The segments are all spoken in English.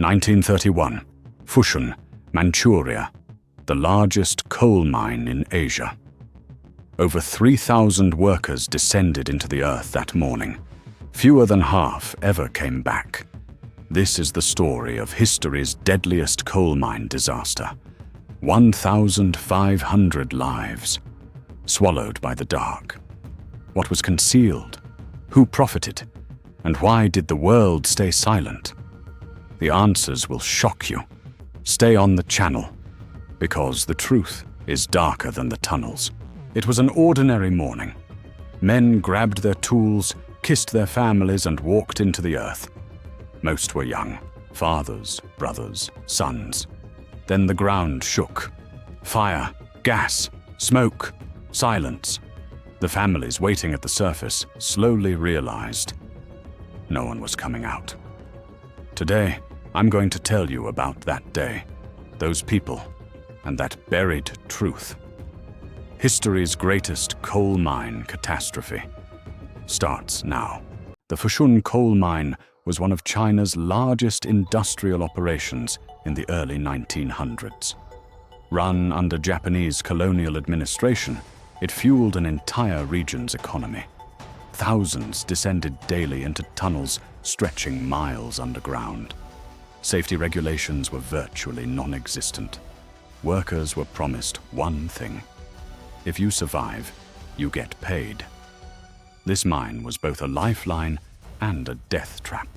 1931. Fushun, Manchuria, the largest coal mine in Asia. Over 3,000 workers descended into the earth that morning. Fewer than half ever came back. This is the story of history's deadliest coal mine disaster. 1,500 lives, swallowed by the dark. What was concealed? Who profited? And why did the world stay silent? The answers will shock you. Stay on the channel, because the truth is darker than the tunnels. It was an ordinary morning. Men grabbed their tools, kissed their families, and walked into the earth. Most were young, fathers, brothers, sons. Then the ground shook. Fire, gas, smoke, silence. The families waiting at the surface slowly realized no one was coming out. Today, I'm going to tell you about that day, those people, and that buried truth. History's greatest coal mine catastrophe starts now. The Fushun coal mine was one of China's largest industrial operations in the early 1900s. Run under Japanese colonial administration, it fueled an entire region's economy. Thousands descended daily into tunnels stretching miles underground. Safety regulations were virtually non-existent. Workers were promised one thing: if you survive, you get paid. This mine was both a lifeline and a death trap.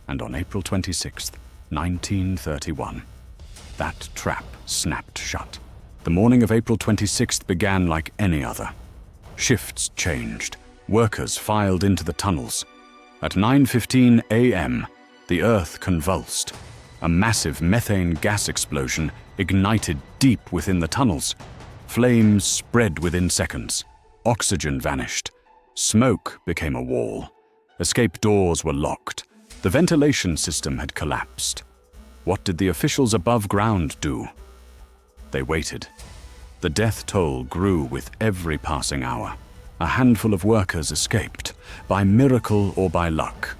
And on April 26, 1931, that trap snapped shut. The morning of April 26th began like any other. Shifts changed. Workers filed into the tunnels. At 9:15 a.m., the earth convulsed. A massive methane gas explosion ignited deep within the tunnels. Flames spread within seconds. Oxygen vanished. Smoke became a wall. Escape doors were locked. The ventilation system had collapsed. What did the officials above ground do? They waited. The death toll grew with every passing hour. A handful of workers escaped, by miracle or by luck.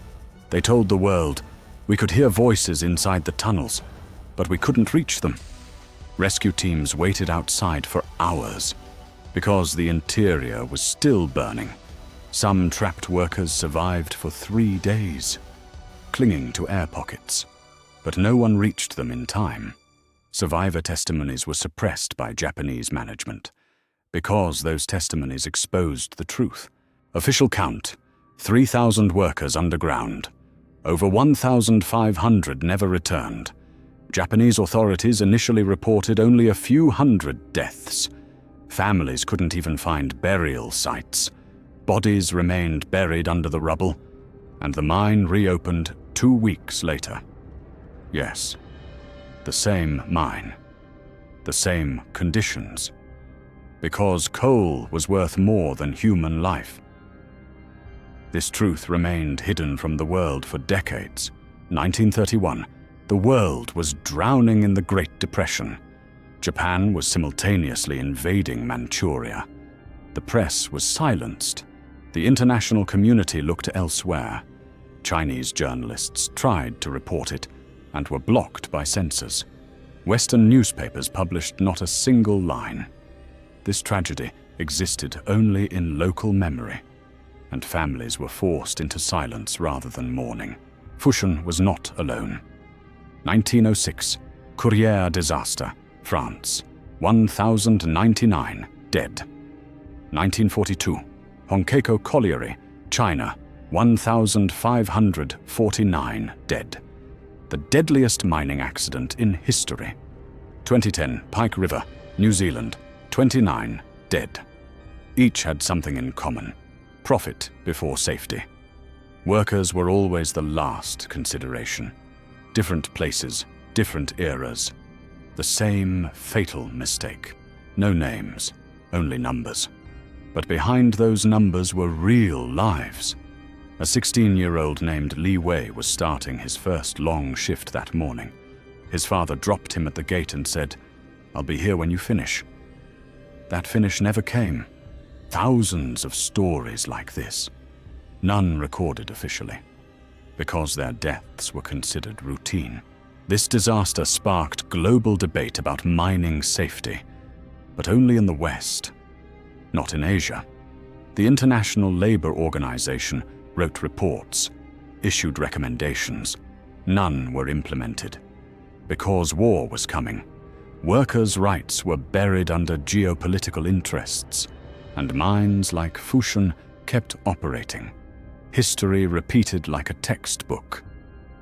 They told the world, we could hear voices inside the tunnels, but we couldn't reach them. Rescue teams waited outside for hours, because the interior was still burning. Some trapped workers survived for 3 days, clinging to air pockets, but no one reached them in time. Survivor testimonies were suppressed by Japanese management, because those testimonies exposed the truth. Official count: 3,000 workers underground. Over 1,500 never returned. Japanese authorities initially reported only a few hundred deaths. Families couldn't even find burial sites. Bodies remained buried under the rubble, and the mine reopened 2 weeks later. Yes, the same mine, the same conditions, because coal was worth more than human life. This truth remained hidden from the world for decades. 1931, the world was drowning in the Great Depression. Japan was simultaneously invading Manchuria. The press was silenced. The international community looked elsewhere. Chinese journalists tried to report it and were blocked by censors. Western newspapers published not a single line. This tragedy existed only in local memory, and families were forced into silence rather than mourning. Fushun was not alone. 1906, Courrières disaster, France, 1,099 dead. 1942, Honkeiko Colliery, China, 1,549 dead. The deadliest mining accident in history. 2010, Pike River, New Zealand, 29 dead. Each had something in common: profit before safety. Workers were always the last consideration. Different places, different eras. The same fatal mistake. No names, only numbers. But behind those numbers were real lives. A 16-year-old named Li Wei was starting his first long shift that morning. His father dropped him at the gate and said, "I'll be here when you finish." That finish never came. Thousands of stories like this. None recorded officially, because their deaths were considered routine. This disaster sparked global debate about mining safety, but only in the West, not in Asia. The International Labour Organization wrote reports, issued recommendations. None were implemented. Because war was coming, workers' rights were buried under geopolitical interests, and mines like Fushun kept operating. History repeated like a textbook,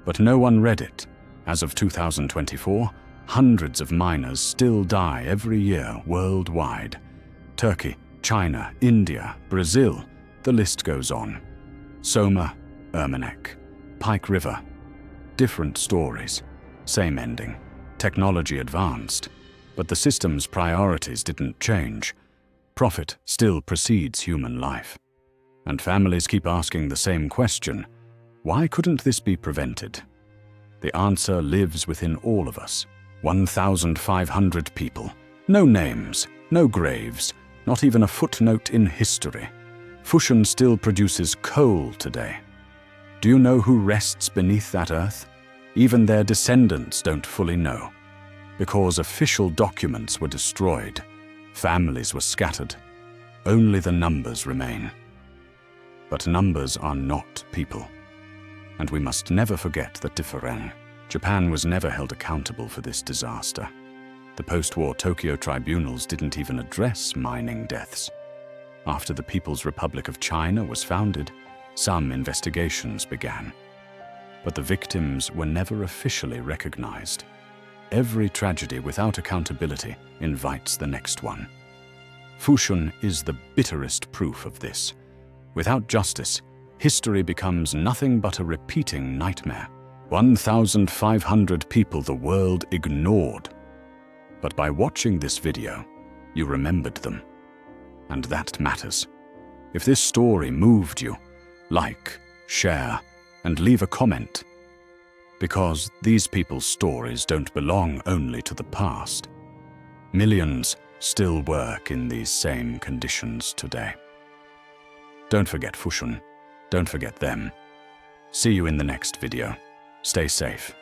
but no one read it. As of 2024, hundreds of miners still die every year worldwide. Turkey, China, India, Brazil, the list goes on. Soma, Ermanek, Pike River. Different stories, same ending. Technology advanced, but the system's priorities didn't change. Profit still precedes human life. And families keep asking the same question: why couldn't this be prevented? The answer lives within all of us. 1,500 people. No names, no graves, not even a footnote in history. Fushun still produces coal today. Do you know who rests beneath that earth? Even their descendants don't fully know. Because official documents were destroyed, families were scattered. Only the numbers remain. But numbers are not people. And we must never forget that Japan was never held accountable for this disaster. The post-war Tokyo tribunals didn't even address mining deaths. After the People's Republic of China was founded, some investigations began. But the victims were never officially recognized. Every tragedy without accountability invites the next one. Fushun is the bitterest proof of this. Without justice, history becomes nothing but a repeating nightmare. 1,500 people the world ignored. But by watching this video, you remembered them. And that matters. If this story moved you, like, share, and leave a comment. Because these people's stories don't belong only to the past. Millions still work in these same conditions today. Don't forget Fushun. Don't forget them. See you in the next video. Stay safe.